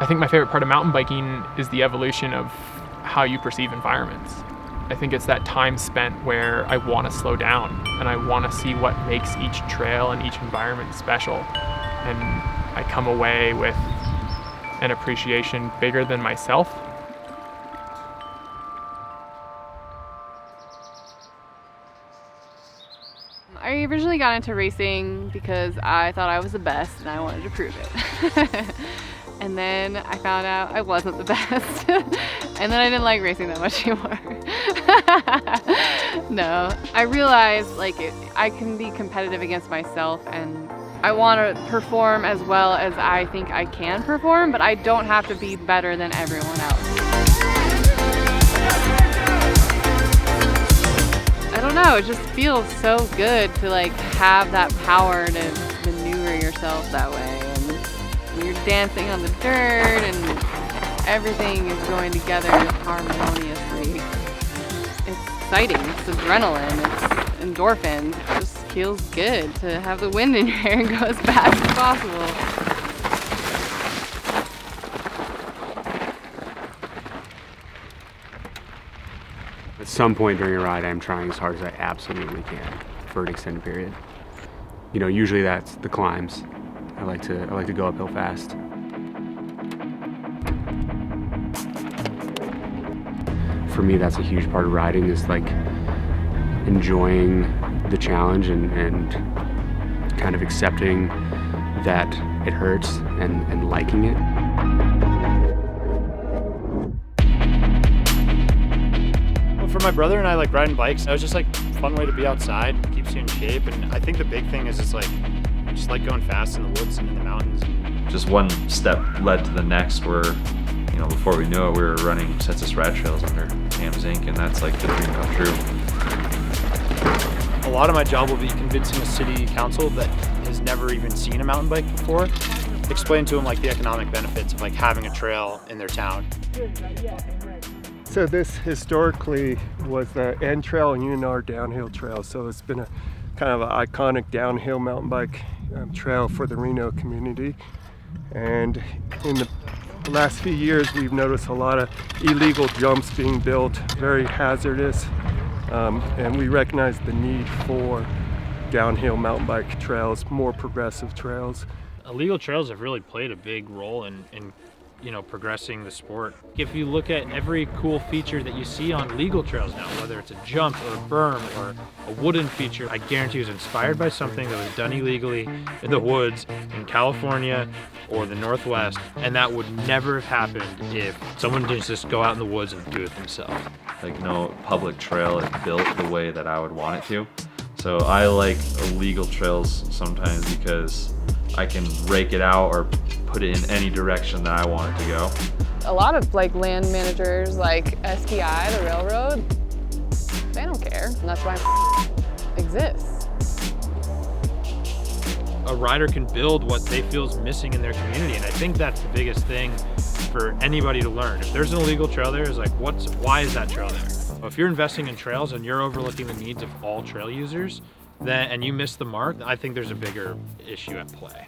I think my favorite part of mountain biking is the evolution of how you perceive environments. I think it's that time spent where I want to slow down and I want to see what makes each trail and each environment special. And I come away with an appreciation bigger than myself. I originally got into racing because I thought I was the best and I wanted to prove it. And then I found out I wasn't the best. And then I didn't like racing that much anymore. No, I realized I can be competitive against myself and I want to perform as well as I think I can perform, but I don't have to be better than everyone else. I don't know, it just feels so good to have that power to maneuver yourself that way. And you're dancing on the dirt and everything is going together harmoniously. It's exciting, it's adrenaline, it's endorphins. It just feels good to have the wind in your hair and go as fast as possible. At some point during a ride, I'm trying as hard as I absolutely can for an extended period. You know, usually that's the climbs. I like to go uphill fast. For me, that's a huge part of riding, is enjoying the challenge and kind of accepting that it hurts and liking it. For my brother and I like riding bikes. It was just a fun way to be outside, keeps you in shape, and I think the big thing is just going fast in the woods and in the mountains. Just one step led to the next where, before we knew it, we were running census rad trails under Ham's Inc., and that's the dream come true. A lot of my job will be convincing a city council that has never even seen a mountain bike before, explain to them the economic benefits of having a trail in their town. So this historically was the N Trail and UNR downhill trail. So it's been a kind of an iconic downhill mountain bike trail for the RENO community. And in the last few years, we've noticed a lot of illegal jumps being built, very hazardous. And we recognize the need for downhill mountain bike trails, more progressive trails. Illegal trails have really played a big role in progressing the sport. If you look at every cool feature that you see on legal trails now, whether it's a jump or a berm or a wooden feature, I guarantee it was inspired by something that was done illegally in the woods in California or the Northwest, and that would never have happened if someone didn't just go out in the woods and do it themselves. No public trail is built the way that I would want it to. So I like illegal trails sometimes because I can rake it out or put it in any direction that I want it to go. A lot of land managers like SPI, the railroad, they don't care, and that's why exists. A rider can build what they feel is missing in their community, and I think that's the biggest thing for anybody to learn. If there's an illegal trail there, is why is that trail there? Well, if you're investing in trails and you're overlooking the needs of all trail users, and you miss the mark, I think there's a bigger issue at play.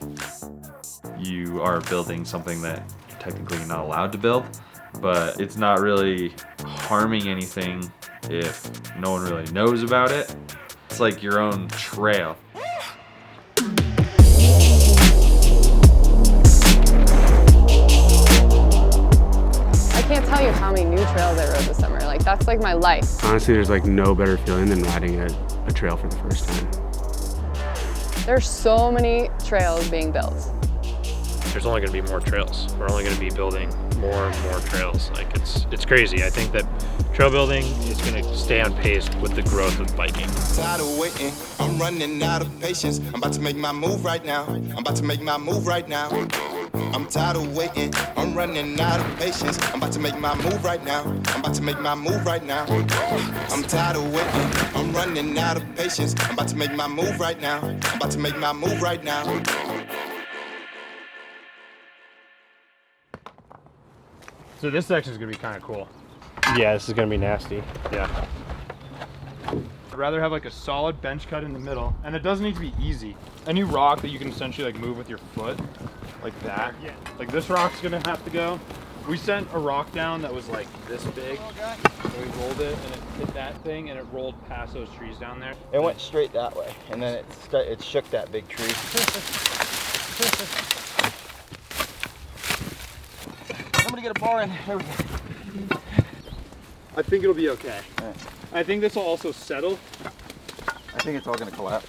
You are building something that technically you're not allowed to build, but it's not really harming anything if no one really knows about it. It's like your own trail. I can't tell you how many new trails I rode this summer. That's my life. Honestly, there's no better feeling than riding a trail for the first time. There's so many trails being built. There's only going to be more trails. We're only going to be building more and more trails. It's crazy. I think that trail building is going to stay on pace with the growth of biking. Tired of waiting, I'm running out of patience. I'm about to make my move right now. I'm about to make my move right now. I'm tired of waiting, I'm running out of patience. I'm about to make my move right now. I'm about to make my move right now. I'm tired of waiting, I'm running out of patience. I'm about to make my move right now. I'm about to make my move right now. So this section is going to be kind of cool. Yeah, this is gonna be nasty. Yeah. I'd rather have like a solid bench cut in the middle, and it doesn't need to be easy. Any rock that you can essentially like move with your foot, like that. Yeah. Like this rock's gonna have to go. We sent a rock down that was like this big, so we rolled it and it hit that thing and it rolled past those trees down there. It went straight that way, and then it shook that big tree. Somebody get a bar in there. There we go. I think it'll be okay. Right. I think this will also settle. I think it's all gonna collapse.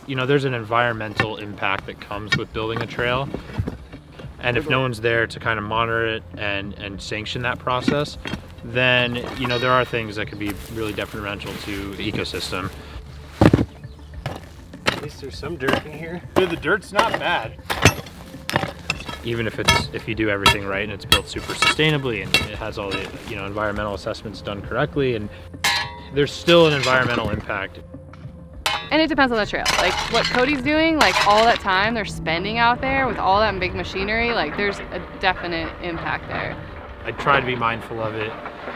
You know, there's an environmental impact that comes with building a trail. And if no one's there to kind of monitor it and sanction that process, then, you know, there are things that could be really detrimental to the ecosystem. At least there's some dirt in here. Dude, the dirt's not bad. Even if you do everything right and it's built super sustainably and it has all the, you know, environmental assessments done correctly, and there's still an environmental impact. And it depends on the trail. Like what Cody's doing, like all that time they're spending out there with all that big machinery, like there's a definite impact there. I try to be mindful of it.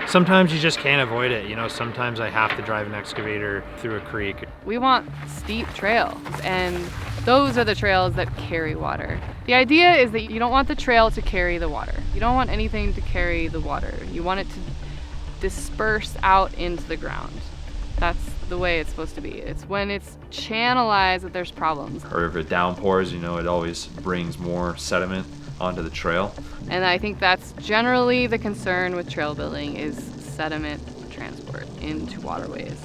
Sometimes you just can't avoid it. You know, sometimes I have to drive an excavator through a creek. We want steep trails, and those are the trails that carry water. The idea is that you don't want the trail to carry the water. You don't want anything to carry the water. You want it to disperse out into the ground. That's the way it's supposed to be. It's when it's channelized that there's problems. Or if it downpours, you know, it always brings more sediment onto the trail. And I think that's generally the concern with trail building is sediment transport into waterways.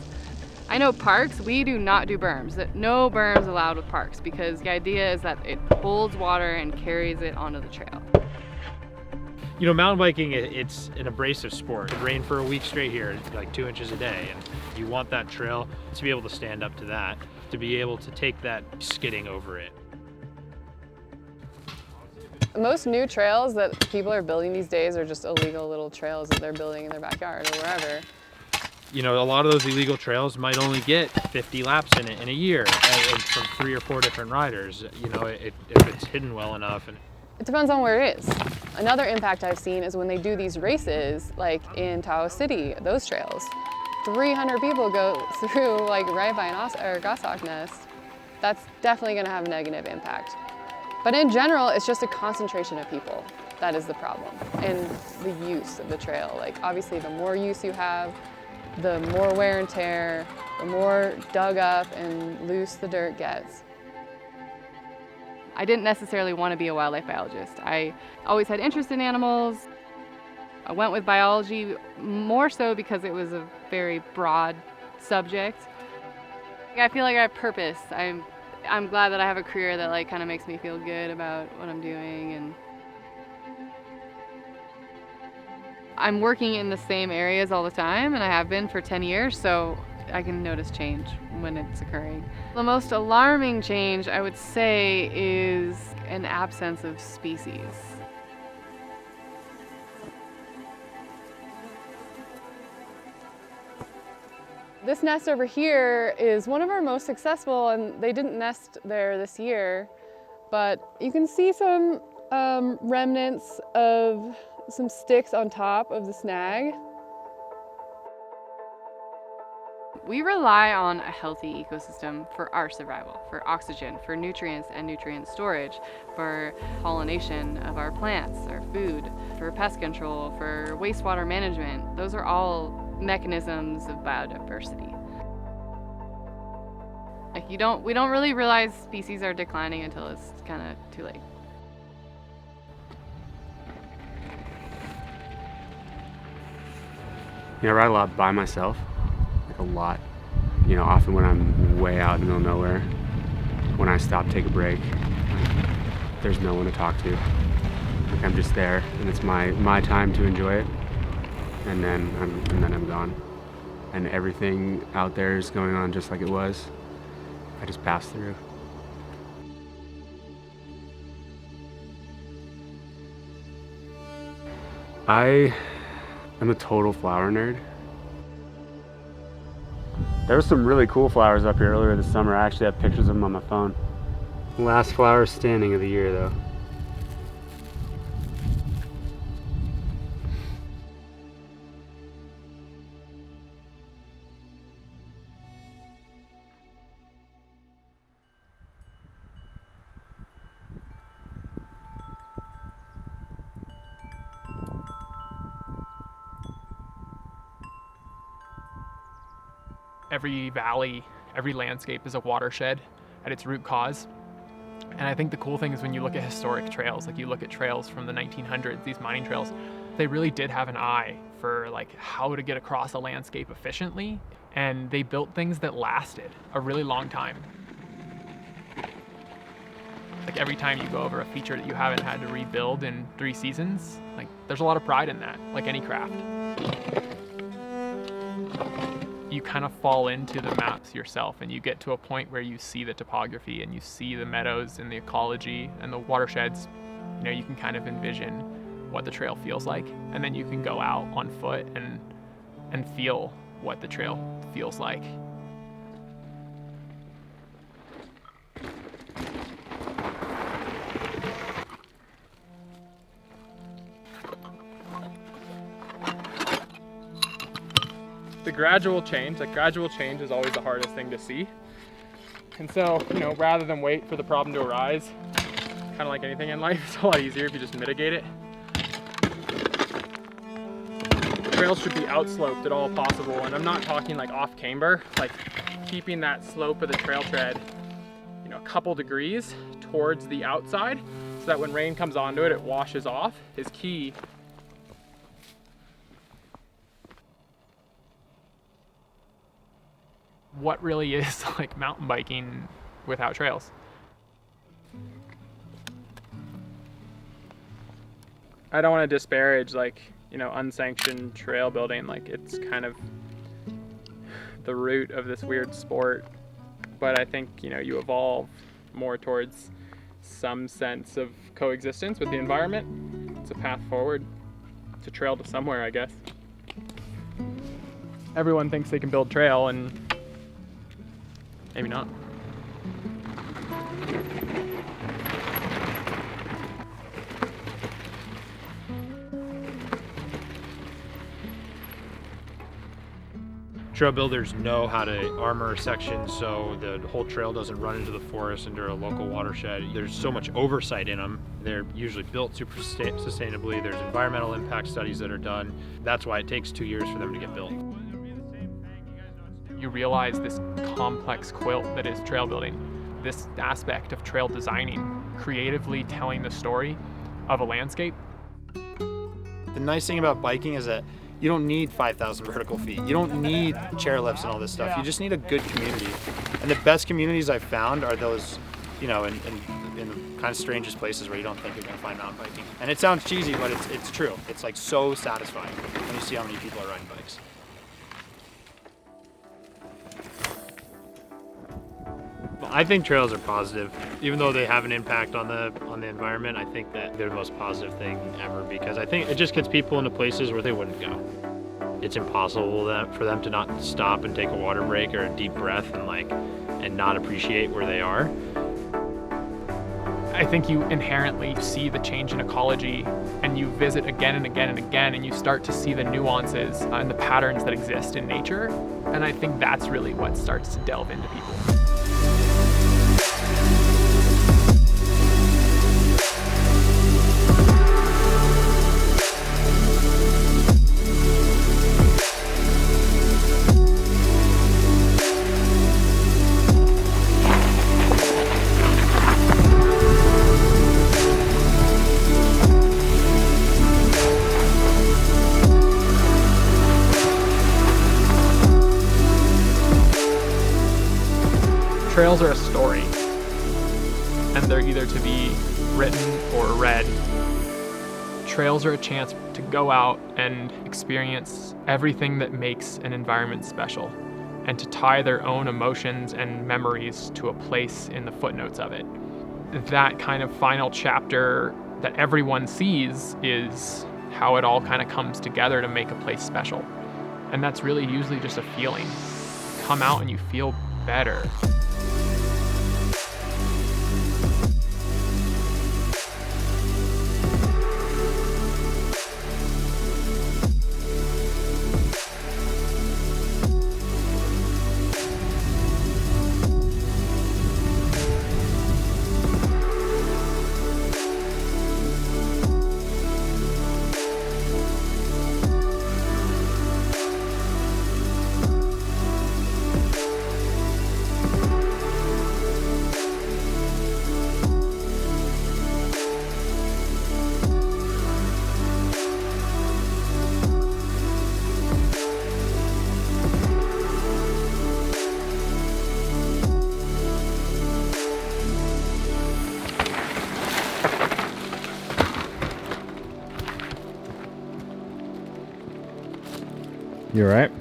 I know parks, we do not do berms. No berms allowed with parks because the idea is that it holds water and carries it onto the trail. You know, mountain biking, it's an abrasive sport. It rained for a week straight here, like 2 inches a day, and you want that trail to be able to stand up to that, to be able to take that skidding over it. Most new trails that people are building these days are just illegal little trails that they're building in their backyard or wherever. You know, a lot of those illegal trails might only get 50 laps in it in a year, and from 3 or 4 different riders. You know, if it's hidden well enough. And it depends on where it is. Another impact I've seen is when they do these races, like in Tahoe City, those trails. 300 people go through, like right by an goshawk nest. That's definitely gonna have a negative impact. But in general, it's just a concentration of people that is the problem, and the use of the trail. Like obviously the more use you have, the more wear and tear, the more dug up and loose the dirt gets. I didn't necessarily want to be a wildlife biologist. I always had interest in animals. I went with biology more so because it was a very broad subject. I feel like I have purpose. I'm glad that I have a career that like kind of makes me feel good about what I'm doing, and I'm working in the same areas all the time, and I have been for 10 years, so I can notice change when it's occurring. The most alarming change, I would say, is an absence of species. This nest over here is one of our most successful, and they didn't nest there this year, but you can see some remnants of some sticks on top of the snag. We rely on a healthy ecosystem for our survival, for oxygen, for nutrients and nutrient storage, for pollination of our plants, our food, for pest control, for wastewater management. Those are all mechanisms of biodiversity. Like we don't really realize species are declining until it's kind of too late. You know, I ride a lot by myself, like a lot. You know, often when I'm way out in the middle of nowhere, when I stop, take a break, there's no one to talk to. Like I'm just there, and it's my time to enjoy it, and then I'm gone. And everything out there is going on just like it was. I just pass through. I am a total flower nerd. There were some really cool flowers up here earlier this summer. I actually have pictures of them on my phone. Last flower standing of the year though. every valley, every landscape is a watershed at its root cause. And I think the cool thing is when you look at historic trails, like you look at trails from the 1900s, these mining trails, they really did have an eye for like how to get across a landscape efficiently. And they built things that lasted a really long time. Like every time you go over a feature that you haven't had to rebuild in 3 seasons, like there's a lot of pride in that, like any craft. You kind of fall into the maps yourself and you get to a point where you see the topography and you see the meadows and the ecology and the watersheds. You know, you can kind of envision what the trail feels like, and then you can go out on foot and feel what the trail feels like. The gradual change is always the hardest thing to see. And so, you know, rather than wait for the problem to arise, kind of like anything in life, it's a lot easier if you just mitigate it. Trails should be outsloped at all possible, and I'm not talking like off camber, like keeping that slope of the trail tread, you know, a couple degrees towards the outside so that when rain comes onto it, it washes off is key. What really is like mountain biking without trails? I don't want to disparage like, you know, unsanctioned trail building. Like it's kind of the root of this weird sport. But I think, you know, you evolve more towards some sense of coexistence with the environment. It's a path forward. It's a trail to somewhere, I guess. Everyone thinks they can build trail, and maybe not. Trail builders know how to armor sections so the whole trail doesn't run into the forest, into a local watershed. There's so much oversight in them. They're usually built super sustainably. There's environmental impact studies that are done. That's why it takes 2 years for them to get built. You realize this complex quilt that is trail building, this aspect of trail designing, creatively telling the story of a landscape. The nice thing about biking is that you don't need 5,000 vertical feet. You don't need chairlifts and all this stuff. You just need a good community. And the best communities I've found are those, you know, in the kind of strangest places where you don't think you're gonna find mountain biking. And it sounds cheesy, but it's true. It's like so satisfying when you see how many people are riding bikes. I think trails are positive, even though they have an impact on the environment. I think that they're the most positive thing ever, because I think it just gets people into places where they wouldn't go. It's impossible for them to not stop and take a water break or a deep breath and not appreciate where they are. I think you inherently see the change in ecology, and you visit again and again and again, and you start to see the nuances and the patterns that exist in nature. And I think that's really what starts to delve into people. Trails are a story, and they're either to be written or read. Trails are a chance to go out and experience everything that makes an environment special, and to tie their own emotions and memories to a place in the footnotes of it. That kind of final chapter that everyone sees is how it all kind of comes together to make a place special. And that's really usually just a feeling. You come out and you feel better. You all right?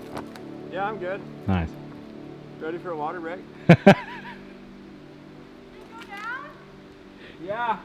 Yeah, I'm good. Nice. Ready for a water break? Yeah.